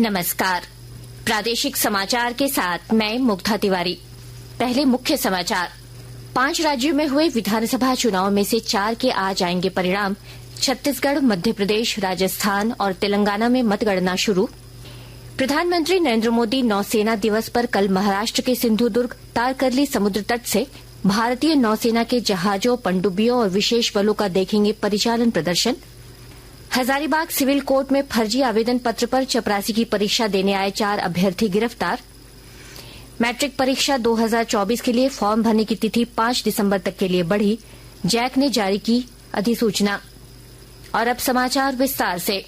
नमस्कार। प्रादेशिक समाचार के साथ मैं मुग्धा तिवारी। पहले मुख्य समाचार। 5 राज्यों में हुए विधानसभा चुनाव में से 4 के आज आएंगे परिणाम। छत्तीसगढ़, मध्य प्रदेश, राजस्थान और तेलंगाना में मतगणना शुरू। प्रधानमंत्री नरेंद्र मोदी नौसेना दिवस पर कल महाराष्ट्र के सिंधुदुर्ग तारकर्ली समुद्र तट से भारतीय नौसेना के जहाजों, पनडुब्बियों और विशेष बलों का देखेंगे परिचालन प्रदर्शन। हजारीबाग सिविल कोर्ट में फर्जी आवेदन पत्र पर चपरासी की परीक्षा देने आए 4 अभ्यर्थी गिरफ्तार। मैट्रिक परीक्षा 2024 के लिए फॉर्म भरने की तिथि 5 दिसंबर तक के लिए बढ़ी। जैक ने जारी की अधिसूचना। और अब समाचार विस्तार से।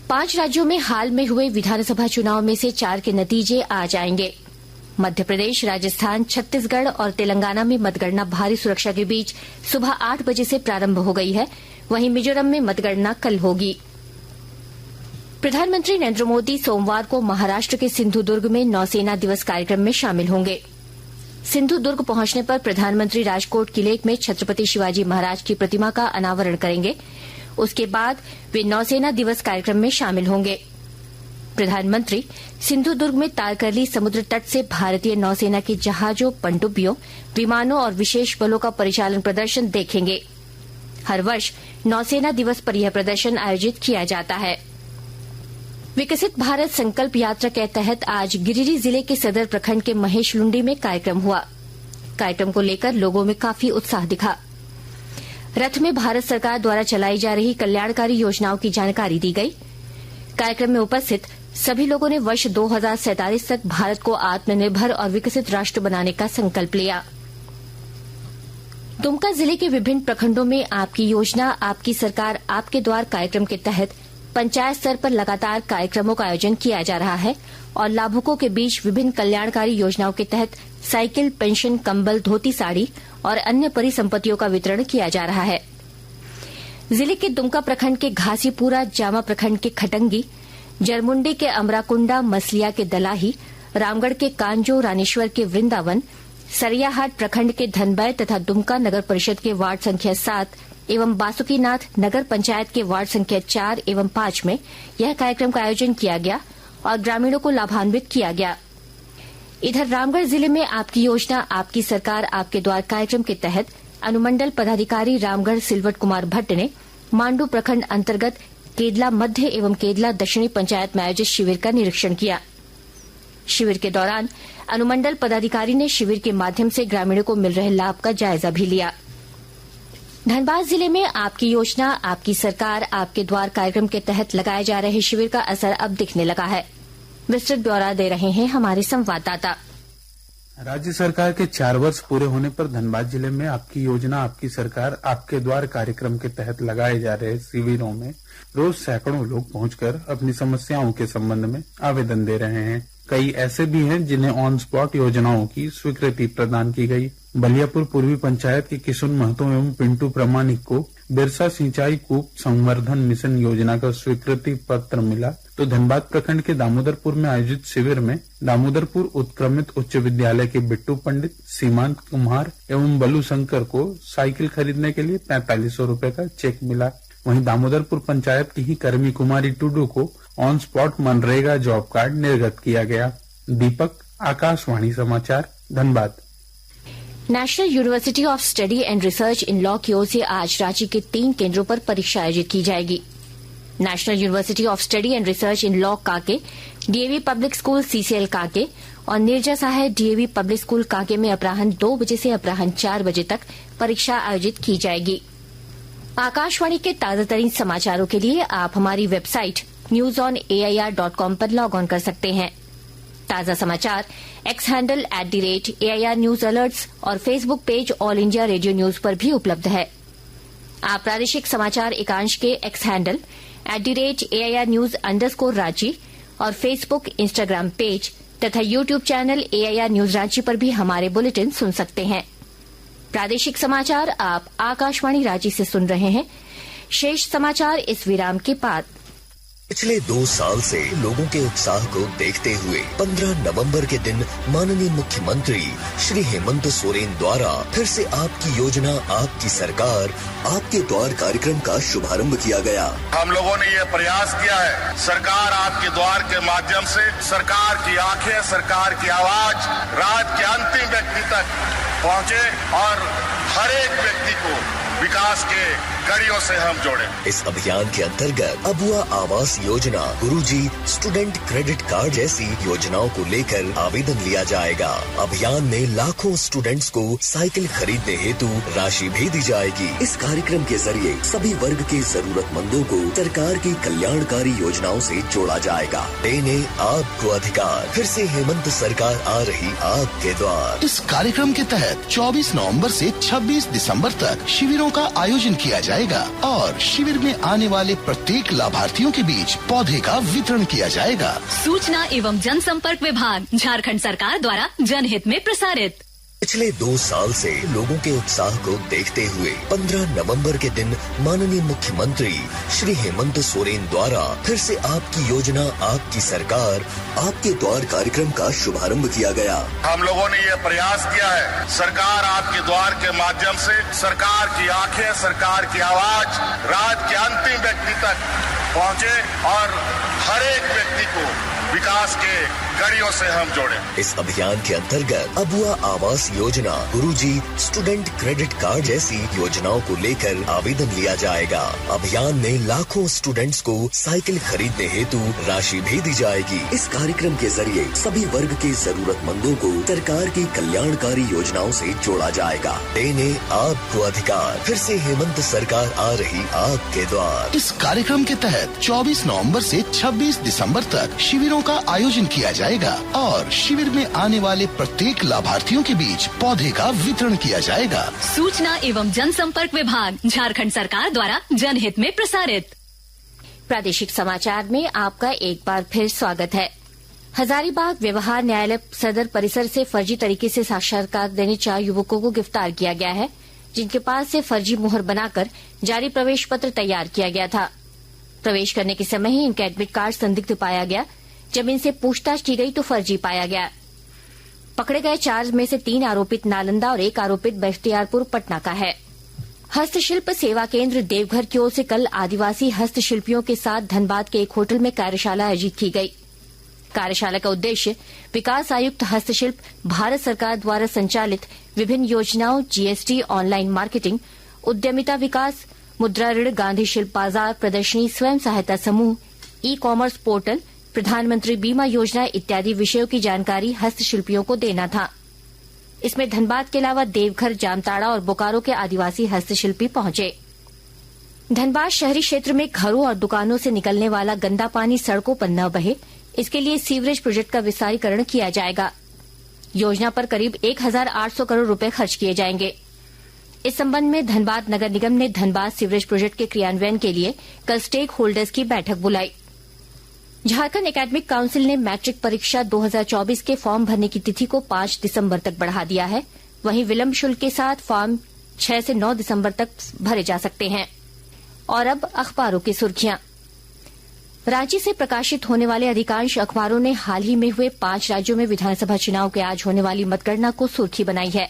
5 राज्यों में हाल में हुए विधानसभा चुनाव में से 4 के नतीजे आज आएंगे। मध्य प्रदेश, राजस्थान, छत्तीसगढ़ और तेलंगाना में मतगणना भारी सुरक्षा के बीच सुबह 8 बजे से प्रारंभ हो गई है। वहीं मिजोरम में मतगणना कल होगी। प्रधानमंत्री नरेंद्र मोदी सोमवार को महाराष्ट्र के सिंधुदुर्ग में नौसेना दिवस कार्यक्रम में शामिल होंगे। सिंधुदुर्ग पहुंचने पर प्रधानमंत्री राजकोट किले में छत्रपति शिवाजी महाराज की प्रतिमा का अनावरण करेंगे। उसके बाद वे नौसेना दिवस कार्यक्रम में शामिल होंगे। प्रधानमंत्री सिंधुदुर्ग में तारकर्ली समुद्र तट से भारतीय नौसेना के जहाजों, पनडुब्बियों, विमानों और विशेष बलों का परिचालन प्रदर्शन देखेंगे। हर वर्ष नौसेना दिवस पर यह प्रदर्शन आयोजित किया जाता है। विकसित भारत संकल्प यात्रा के तहत आज गिरिडीह जिले के सदर प्रखंड के महेशलुंडी में कार्यक्रम हुआ। कार्यक्रम को लेकर लोगों में काफी उत्साह दिखा। रथ में भारत सरकार द्वारा चलाई जा रही कल्याणकारी योजनाओं की जानकारी दी गई। कार्यक्रम में उपस्थित सभी लोगों ने वर्ष 2047 तक भारत को आत्मनिर्भर और विकसित राष्ट्र बनाने का संकल्प लिया। दुमका जिले के विभिन्न प्रखंडों में आपकी योजना, आपकी सरकार, आपके द्वार कार्यक्रम के तहत पंचायत स्तर पर लगातार कार्यक्रमों का आयोजन किया जा रहा है और लाभुकों के बीच विभिन्न कल्याणकारी योजनाओं के तहत साइकिल, पेंशन, कंबल, धोती, साड़ी और अन्य परिसंपत्तियों का वितरण किया जा रहा है। जिले के दुमका प्रखंड के घासीपुरा, जामा प्रखंड के खटंगी, जरमुंडी के अमराकुंडा, मसलिया के दलाही, रामगढ़ के कांजो, रानीश्वर के वृंदावन, सरियाहाट प्रखंड के धनबय तथा दुमका नगर परिषद के वार्ड संख्या 7 एवं बासुकीनाथ नगर पंचायत के वार्ड संख्या 4 एवं 5 में यह कार्यक्रम का आयोजन किया गया और ग्रामीणों को लाभान्वित किया गया। इधर रामगढ़ जिले में आपकी योजना, आपकी सरकार, आपके द्वार कार्यक्रम के तहत अनुमंडल पदाधिकारी रामगढ़ सिलवट कुमार भट्ट ने मांडू प्रखंड अंतर्गत केदला मध्य एवं केदला दक्षिणी पंचायत में आयोजित शिविर का निरीक्षण किया। शिविर के दौरान अनुमंडल पदाधिकारी ने शिविर के माध्यम से ग्रामीणों को मिल रहे लाभ का जायजा भी लिया। धनबाद जिले में आपकी योजना, आपकी सरकार, आपके द्वार कार्यक्रम के तहत लगाए जा रहे शिविर का असर अब दिखने लगा है। विस्तृत ब्यौरा दे रहे हैं हमारे संवाददाता। राज्य सरकार के 4 वर्ष पूरे होने पर धनबाद जिले में आपकी योजना, आपकी सरकार, आपके द्वार कार्यक्रम के तहत लगाए जा रहे शिविरों में रोज सैकड़ों लोग पहुंचकर अपनी समस्याओं के संबंध में आवेदन दे रहे हैं। कई ऐसे भी हैं जिन्हें ऑन स्पॉट योजनाओं की स्वीकृति प्रदान की गई। बलियापुर पूर्वी पंचायत के किशुन महतो एवं पिंटू प्रमाणिक को बिरसा सिंचाई कूप संवर्धन मिशन योजना का स्वीकृति पत्र मिला, तो धनबाद प्रखंड के दामोदरपुर में आयोजित शिविर में दामोदरपुर उत्क्रमित उच्च विद्यालय के बिट्टू पंडित, सीमांत कुमार एवं बलू शंकर को साइकिल खरीदने के लिए 4500 रूपये का चेक मिला। वहीं दामोदरपुर पंचायत की ही कर्मी कुमारी टुडू को on spot MNREGA job card निर्गत किया गया। दीपक, आकाशवाणी समाचार, Dhanbad. National university of study and research in law की ओर से आज रांची के 3 केंद्रों पर परीक्षा आयोजित की जाएगी। National university of study and research in law Kanke, DAV public school CCL Kanke और नीरजा साहब डीएवी पब्लिक स्कूल कांके में अपराह्न 2 बजे से अपराह्न 4 बजे तक परीक्षा आयोजित की जाएगी। आकाशवाणी के ताजातरीन समाचारों के लिए आप हमारी वेबसाइट newsonair.com पर लॉग ऑन कर सकते हैं। ताजा समाचार X handle @AIR news alerts और Facebook page All India Radio news पर भी उपलब्ध है। आप प्रादेशिक समाचार एकांश के X handle @AIR news _Ranchi और फेसबुक, इंस्टाग्राम पेज तथा YouTube channel AIR news Ranchi पर भी हमारे बुलेटिन सुन सकते हैं। प्रादेशिक समाचार आप आकाशवाणी रांची से सुन रहे हैं। शेष समाचार इस विराम के बाद। पिछले 2 साल से लोगों के उत्साह को देखते हुए 15 नवंबर के दिन माननीय मुख्यमंत्री श्री हेमंत सोरेन द्वारा फिर से आपकी योजना आपकी सरकार आपके द्वार कार्यक्रम का शुभारंभ किया गया। हम लोगों ने ये प्रयास किया है, सरकार आपके द्वार के माध्यम से सरकार की आंखें, सरकार की आवाज राज्य के अंतिम व्यक्ति तक पहुंचे और हर एक व्यक्ति को विकास के कड़ियों से हम जोड़े। इस अभियान के अंतर्गत अबुआ आवास योजना, गुरुजी स्टूडेंट क्रेडिट कार्ड जैसी योजनाओं को लेकर आवेदन लिया जाएगा। अभियान में लाखों स्टूडेंट्स को साइकिल खरीदने हेतु राशि भी दी जाएगी। इस कार्यक्रम के जरिए सभी वर्ग के जरूरतमंदों को सरकार की कल्याणकारी योजनाओं से जोड़ा जाएगा। देने आपको अधिकार, फिर से हेमंत सरकार आ रही आपके द्वार। इस कार्यक्रम के तहत 24 नवंबर से 26 दिसंबर तक शिविरों का आयोजन किया जाएगा और शिविर में आने वाले प्रत्येक लाभार्थियों के बीच पौधे का वितरण किया जाएगा। सूचना एवं जनसंपर्क विभाग, झारखंड सरकार द्वारा जनहित में प्रसारित। पिछले 2 साल से लोगों के उत्साह को देखते हुए 15 नवंबर के दिन माननीय मुख्यमंत्री श्री हेमंत सोरेन द्वारा फिर से आपकी योजना आपकी सरकार आपके द्वार कार्यक्रम का शुभारंभ किया गया। हम लोगों ने ये प्रयास किया है, सरकार आपके द्वार के माध्यम से सरकार की आंखें, सरकार की आवाज राज्य के अंतिम व्यक्ति तक पहुंचे और हर एक व्यक्ति को विकास के कड़ियों से हम जोड़े। इस अभियान के अंतर्गत अबुआ आवास योजना, गुरुजी स्टूडेंट क्रेडिट कार्ड जैसी योजनाओं को लेकर आवेदन लिया जाएगा। अभियान में लाखों स्टूडेंट्स को साइकिल खरीदने हेतु राशि भी दी जाएगी। इस कार्यक्रम के जरिए सभी वर्ग के जरूरतमंदों को सरकार की कल्याणकारी योजनाओं से जोड़ा जाएगा। देने आपको अधिकार, फिर से हेमंत सरकार आ रही आपके द्वार। इस कार्यक्रम के तहत 24 नवंबर से 26 दिसंबर तक शिविरों का आयोजन किया जाएगा और शिविर में आने वाले प्रत्येक लाभार्थियों के बीच पौधे का वितरण किया जाएगा। सूचना एवं जनसंपर्क विभाग, झारखंड सरकार द्वारा जनहित में प्रसारित। प्रादेशिक समाचार में आपका एक बार फिर स्वागत है। हजारीबाग व्यवहार न्यायालय सदर परिसर से फर्जी तरीके से साक्षात्कार देने 4 युवकों को गिरफ्तार किया गया है, जिनके पास से फर्जी मुहर बनाकर जारी प्रवेश पत्र तैयार किया गया था। प्रवेश करने के समय ही इनका एडमिट कार्ड संदिग्ध पाया गया। जब इनसे पूछताछ की गई तो फर्जी पाया गया। पकड़े गए 4 में से 3 आरोपित नालंदा और 1 आरोपित बख्तियारपुर पटना का है। हस्तशिल्प सेवा केंद्र देवघर की ओर से कल आदिवासी हस्तशिल्पियों के साथ धनबाद के एक होटल में कार्यशाला आयोजित की गई। कार्यशाला का उद्देश्य विकास आयुक्त हस्तशिल्प, भारत सरकार द्वारा संचालित विभिन्न योजनाओं, जीएसटी, ऑनलाइन मार्केटिंग, उद्यमिता विकास, मुद्रा ऋण, गांधी शिल्प बाजार, प्रदर्शनी, स्वयं सहायता समूह, ई कॉमर्स पोर्टल, प्रधानमंत्री बीमा योजना इत्यादि विषयों की जानकारी हस्तशिल्पियों को देना था। इसमें धनबाद के अलावा देवघर, जामताड़ा और बोकारो के आदिवासी हस्तशिल्पी पहुंचे। धनबाद शहरी क्षेत्र में घरों और दुकानों से निकलने वाला गंदा पानी सड़कों पर न बहे, इसके लिए सीवरेज प्रोजेक्ट का विस्तारीकरण किया जाएगा। योजना पर करीब 1,800 करोड़ रुपए खर्च किए जाएंगे। इस संबंध में धनबाद नगर निगम ने धनबाद सीवरेज प्रोजेक्ट के क्रियान्वयन के लिए कल स्टेक होल्डर्स की बैठक बुलाई। झारखंड एकेडमिक काउंसिल ने मैट्रिक परीक्षा 2024 के फॉर्म भरने की तिथि को 5 दिसंबर तक बढ़ा दिया है। वहीं विलंब शुल्क के साथ फॉर्म 6 से 9 दिसंबर तक भरे जा सकते हैं। और अब अखबारों की सुर्खियां। राज्य से प्रकाशित होने वाले अधिकांश अखबारों ने हाल ही में हुए 5 राज्यों में विधानसभा चुनाव के आज होने वाली मतगणना को सुर्खी बनाई है।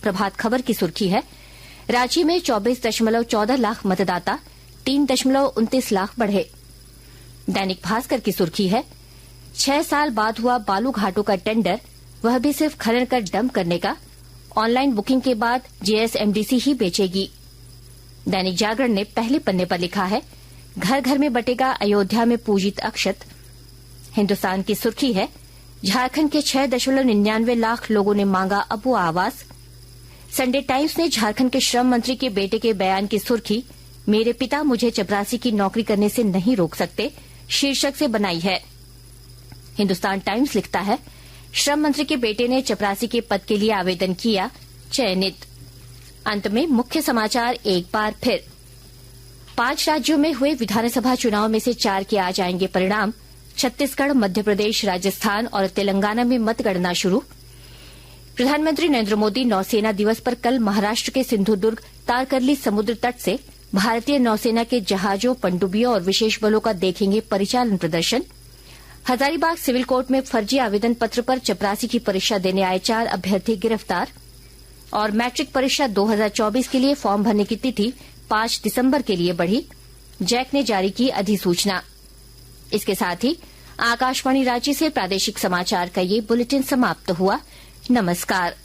प्रभात खबर की सुर्खी है, रांची में 24.14 लाख मतदाता, 3.29 लाख बढ़े। दैनिक भास्कर की सुर्खी है, 6 साल बाद हुआ बालू घाटों का टेंडर, वह भी सिर्फ खनन कर डंप करने का। ऑनलाइन बुकिंग के बाद जेएसएमडीसी ही बेचेगी। दैनिक जागरण ने पहले पन्ने पर लिखा है, घर घर में बटेगा अयोध्या में पूजित अक्षत। हिन्दुस्तान की सुर्खी है, झारखंड के 6.99 लाख लोगों ने मांगा अबुआ आवास। संडे टाइम्स ने झारखंड के श्रम मंत्री के बेटे के बयान की सुर्खी, मेरे पिता मुझे चपरासी की नौकरी करने से नहीं रोक सकते, शीर्षक से बनाई है। हिन्दुस्तान टाइम्स लिखता है, श्रम मंत्री के बेटे ने चपरासी के पद के लिए आवेदन किया, चयनित। अंत में मुख्य समाचार एक बार फिर। 5 राज्यों में हुए विधानसभा चुनाव में से 4 के आ जाएंगे परिणाम। छत्तीसगढ़, मध्य प्रदेश, राजस्थान और तेलंगाना में मतगणना शुरू। प्रधानमंत्री नरेंद्र मोदी नौसेना दिवस पर कल महाराष्ट्र के सिंधुदुर्ग तारकर्ली समुद्र तट से भारतीय नौसेना के जहाजों, पनडुब्बियों और विशेष बलों का देखेंगे परिचालन प्रदर्शन। हजारीबाग सिविल कोर्ट में फर्जी आवेदन पत्र पर चपरासी की परीक्षा देने आए 4 अभ्यर्थी गिरफ्तार। और मैट्रिक परीक्षा 2024 के लिए फॉर्म भरने की तिथि 5 दिसंबर के लिए बढ़ी। जैक ने जारी की अधिसूचना। इसके साथ ही आकाशवाणी रांची से प्रादेशिक समाचार का ये बुलेटिन समाप्त हुआ। नमस्कार।